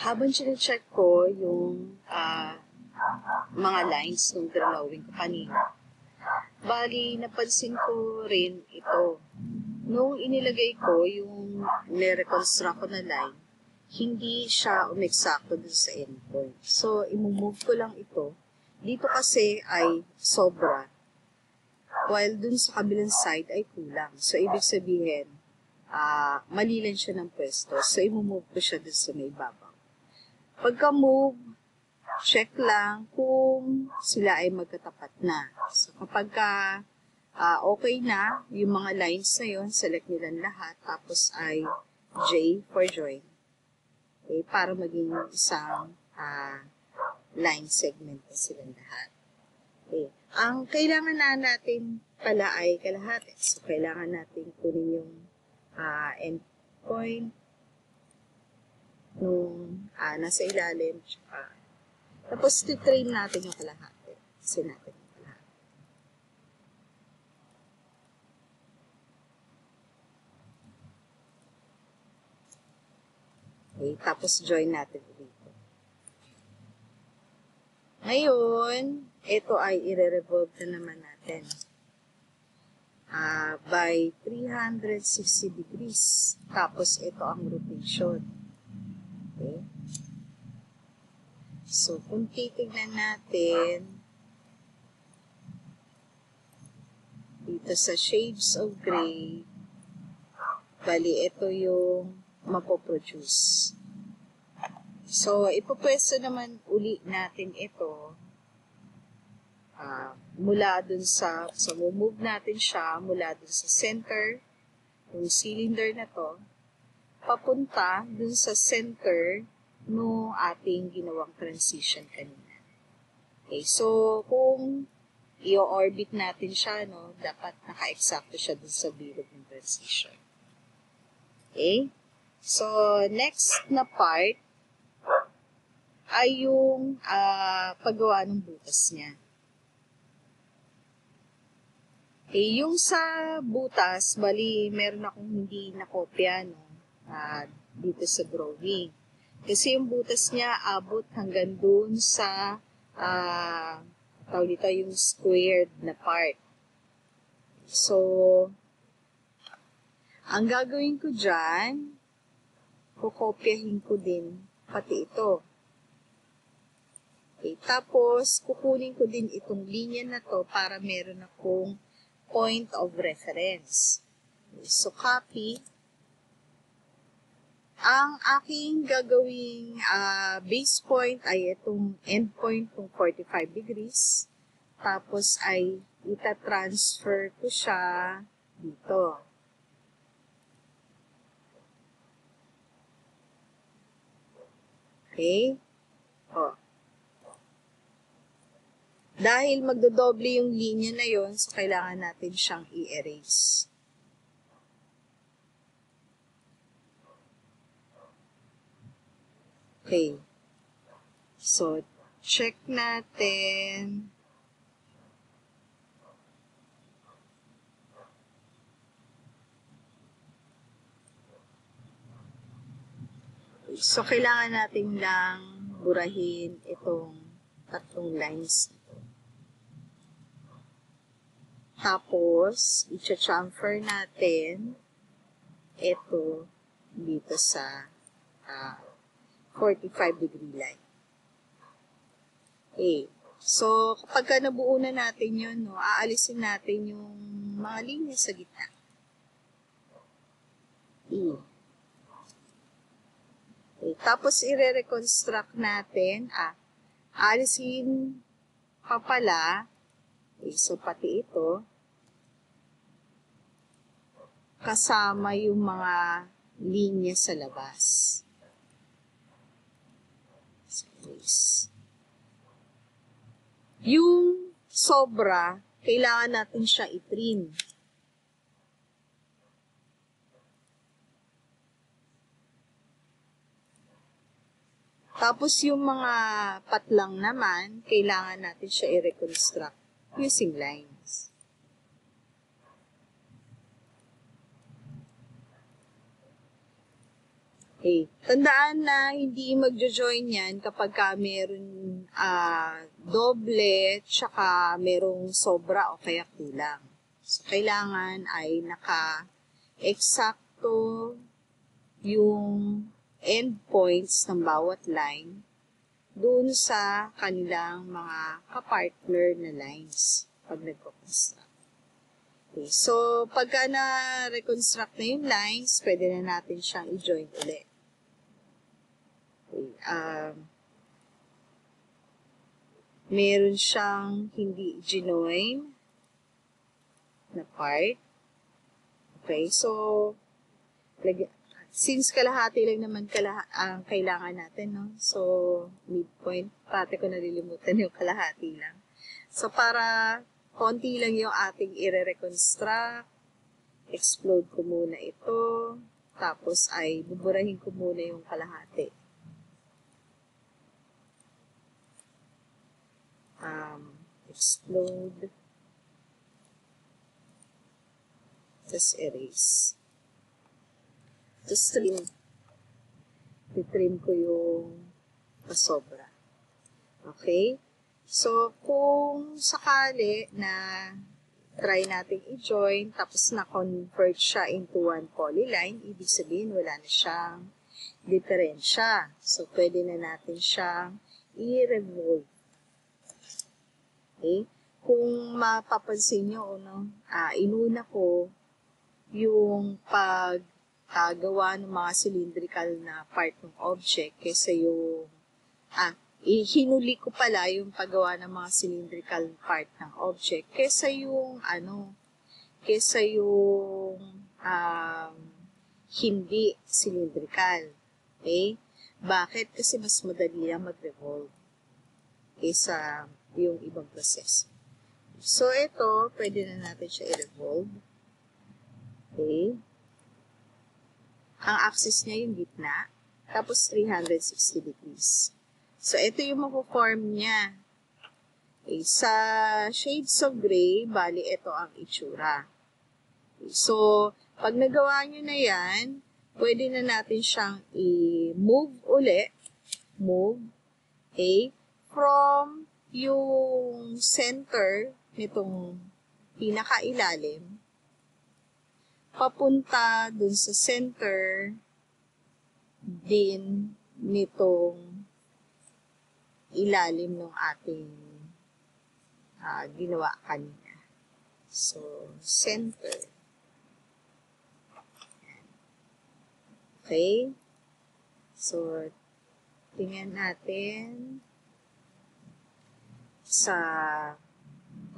Habang chine-check ko yung mga lines ng drawing ko kanina, bali, napansin ko rin ito. Nung inilagay ko yung nireconstruct ko na line, hindi siya umeksakto dun sa endpoint. So, imumove ko lang ito. Dito kasi ay sobra, while dun sa kabilang side ay kulang. So, ibig sabihin, mali lang siya ng pwesto. So, imumove ko siya dun sa may babaw. Pagka-move, check lang kung sila ay magkatapat na. So, kapag okay na, yung mga lines na yun, select nila lahat, tapos ay J for join. Okay, para maging isang line segment na silang lahat. Okay. Ang kailangan na natin pala ay kalahati. So, kailangan natin kunin yung endpoint nung nasa ilalim. Tapos, titrain natin yung kalahati. Kasi natin yung kalahati. Okay, tapos join natin dito. Ngayon, ito ay i-revolve na naman natin. By 360 degrees. Tapos, ito ang rotation. Okay. So, kung titignan natin, dito sa shades of gray, bali, ito yung mapoproduce. So, ipopwesto naman uli natin ito mula dun sa move natin siya mula dun sa center, yung cylinder na to, papunta dun sa center no ating ginawang transition kanina. Okay, so kung i-orbit natin siya, no, dapat naka-eksakto siya dun sa bilog ng transition. Okay? So, next na part ay yung paggawa ng butas niya. Okay, yung sa butas, bali, meron akong hindi nakopya, no, dito sa drawing. Kasi yung butas niya abot hanggang dun sa tawag dito yung squared na part. So, ang gagawin ko dyan, kukopyahin ko din pati ito. Okay, tapos, kukunin ko din itong linya na to para meron akong point of reference. Okay, so, copy. Ang aking gagawing base point ay itong end point ng 45 degrees. Tapos ay ita-transfer ko siya dito. Okay? O. Dahil magdodoble yung linya na yon, so kailangan natin siyang i-erase. Okay. So, check natin. So, kailangan natin lang burahin itong tatlong lines. Tapos, i-transfer natin ito dito sa 45 degree line. Okay. So, kapag nabuo na natin yun, no, aalisin natin yung mga linya sa gitna. Okay. Tapos, i-reconstruct natin. Aalisin pa pala. Okay. So, pati ito. Kasama yung mga linya sa labas. Yung sobra, kailangan natin siya i-trim. Tapos yung mga patlang naman, kailangan natin siya i-reconstruct using lines. Okay. Tandaan na hindi magjo-join yan kapag ka meron doble, tsaka merong sobra o kaya kulang. So, kailangan ay naka-eksakto yung endpoints ng bawat line doon sa kanilang mga kapartner na lines pag nagko-construct. Okay. So, pagka na-reconstruct na yung lines, pwede na natin siyang i-join ulit. Okay. Meron siyang hindi ginoin na part. Okay, so since kalahati lang naman ang kailangan natin, no? So, midpoint, pati ko nalilimutan yung kalahati lang. So, para konti lang yung ating i-reconstruct, explode ko muna ito, tapos ay buburahin ko muna yung kalahati. Explode, just erase. Just trim ko yung pasobra. Okay? So, kung sakali na try natin i-join, tapos na-convert siya into one polyline, ibig sabihin wala na siyang diferensya. So, pwede na natin siyang i-revolve. Okay? Kung mapapansin nyo, inuna ko yung paggawa ng mga cylindrical na part ng object kaysa yung, hinuli ko pala yung paggawa ng mga cylindrical part ng object kaysa yung, hindi cylindrical. Okay? Bakit? Kasi mas madali lang mag-revolve kaysa yung ibang proseso. So, ito, pwede na natin siya i-revolve. Okay. Ang axis niya yung gitna, tapos 360 degrees. So, ito yung mapo-form niya. Okay. Sa shades of gray, bali, ito ang itsura. Okay. So, pag nagawa nyo na yan, pwede na natin siyang i-move uli. Move. Okay. From yung center nitong pinakailalim, papunta dun sa center din nitong ilalim ng ating ginawa kanina. So, center. Okay? So, tingnan natin sa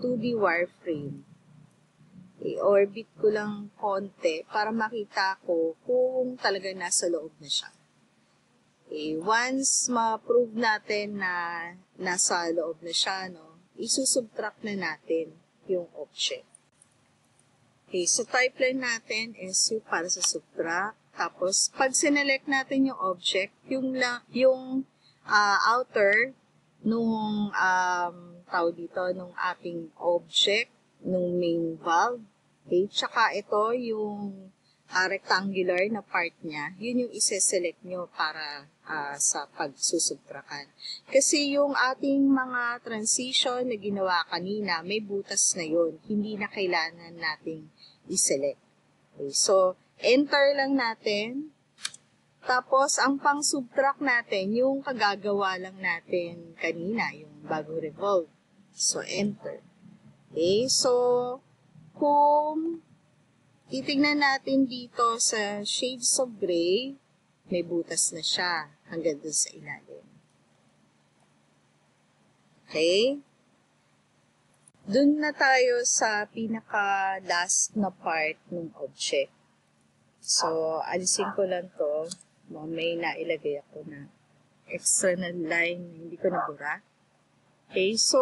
2D wireframe. I-orbit ko lang konti para makita ko kung talaga nasa loob na siya. Once ma-prove natin na nasa loob na siya, isusubtract na natin yung object. Okay, so type line natin is yung para sa subtract. Tapos, pag sinelect natin yung object, yung outer nung nung ating object, nung main valve. Okay, tsaka ito yung rectangular na part niya, yun yung ise-select nyo para sa pagsusubtrakan. Kasi yung ating mga transition na ginawa kanina, may butas na yun. Hindi na kailangan nating i-select. Okay, so, enter lang natin. Tapos, ang pang-subtract natin, yung kagagawa lang natin kanina, yung bago revolve. So, enter. Okay, so, kung titignan natin dito sa shades of gray, may butas na siya hanggang dun sa ilalim. Okay? Dun na tayo sa pinaka-last na part ng object. So, alisin ko lang to. May nailagay ako na external line na hindi ko nabura. Okay, so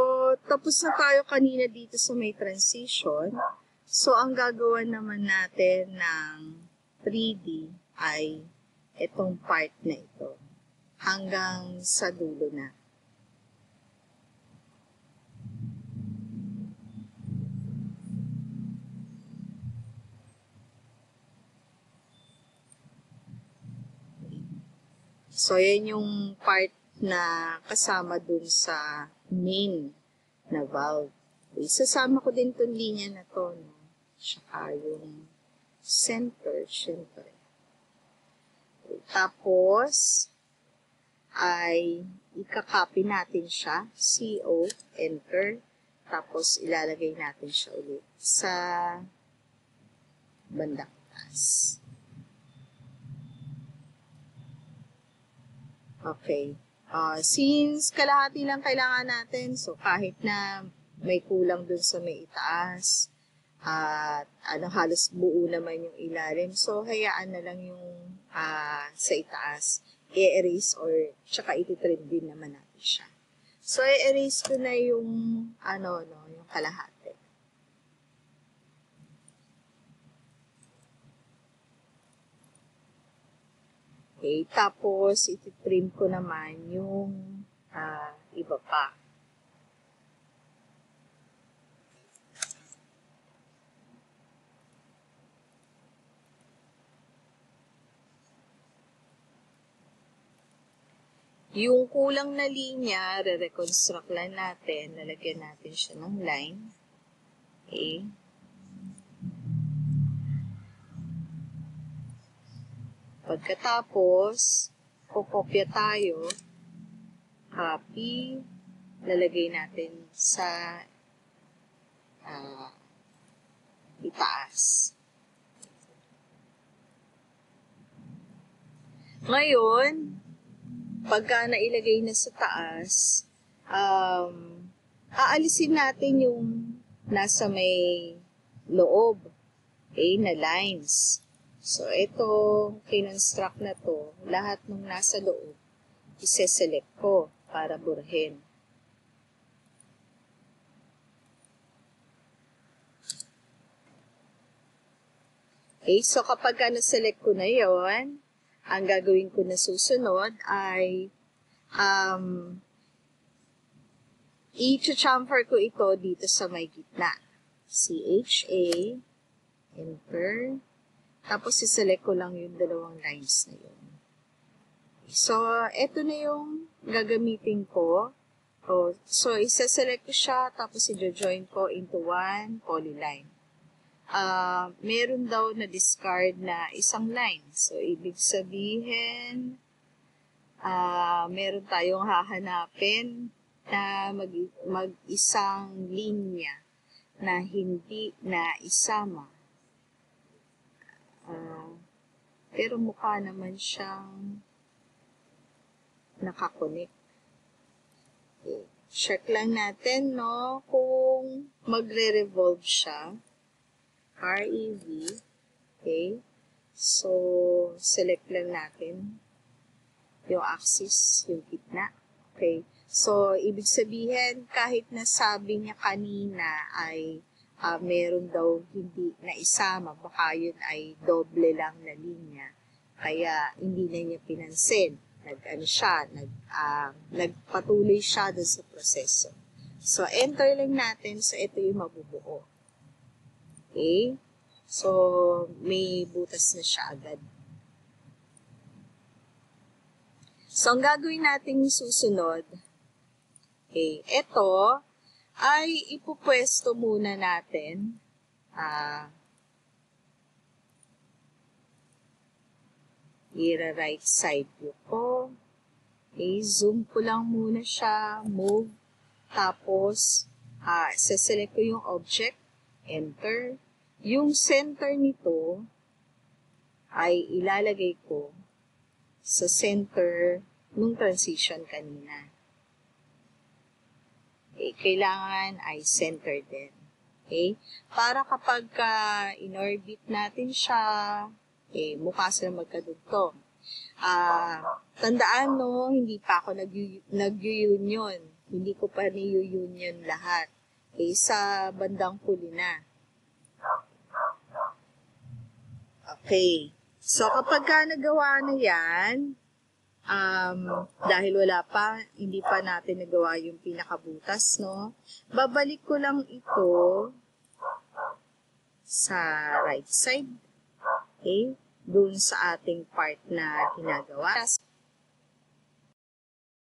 tapos na tayo kanina dito sa may transition. So, ang gagawa naman natin ng 3D ay itong part na ito hanggang sa dulo na. So, yan yung part na kasama dun sa main na valve. Isasama ko din itong linya na to, no? Tsaka yung center, syempre. Tapos, ay ikakopy natin siya, CO, enter, tapos ilalagay natin siya ulit sa bandang taas. Okay. Since kalahati lang kailangan natin, so kahit na may kulang dun sa may itaas, at halos buo naman yung ilalim, so hayaan na lang yung sa itaas, i-erase or tsaka ititrim din naman natin siya. So, i-erase ko na yung yung kalahati. Okay, tapos ititrim ko naman yung iba pa. Yung kulang na linya, re-reconstruct lang natin, lalagyan natin siya ng line. Okay. Pagkatapos, kopya tayo, copy, lalagay natin sa itaas. Ngayon, pagka nailagay na sa taas, aalisin natin yung nasa may loob, okay, na lines. So, ito, kinonstruct na to, lahat ng nasa loob, ise-select ko para burhin. Okay, so kapag na-select ko na yon, ang gagawin ko na susunod ay i-chamfer ko ito dito sa may gitna. CHA, enter, tapos i-select ko lang yung dalawang lines na yun. So, ito na yung gagamitin ko. So, isa-select ko siya, tapos i-join ko into one polyline. Meron daw na discard na isang line. So, ibig sabihin, meron tayong hahanapin na mag-isang linya na hindi na isama. Pero mukha naman siyang nakakonect. Okay. Check lang natin, no, kung magre-revolve siya. REV. Okay. So, select lang natin yung axis, yung gitna. Okay. So, ibig sabihin, kahit na sabi niya kanina ay meron daw hindi na isama, baka yun ay doble lang na linya. Kaya, hindi na niya pinansin. Nagpatuloy siya doon sa proseso. So, enter lang natin. So, ito yung mabubuo. Okay? So, may butas na siya agad. So, ang gagawin natin susunod, okay, ito ay ipupwesto muna natin. I-right side view ko. Okay, zoom ko lang muna siya, move, tapos, select ko yung object, enter. Yung center nito ay ilalagay ko sa center nung transition kanina. Okay, kailangan ay center din. Okay? Para kapag in-orbit natin siya, okay, mukha sila magkadugtong. Tandaan, no, hindi pa ako nag-union. Hindi ko pa ni-union lahat. Okay, sa bandang huli na. Okay. So, kapag nagawa na yan, dahil wala pa, hindi pa natin nagawa yung pinakabutas, no? Babalik ko lang ito sa right side. Okay? Doon sa ating part na ginagawa.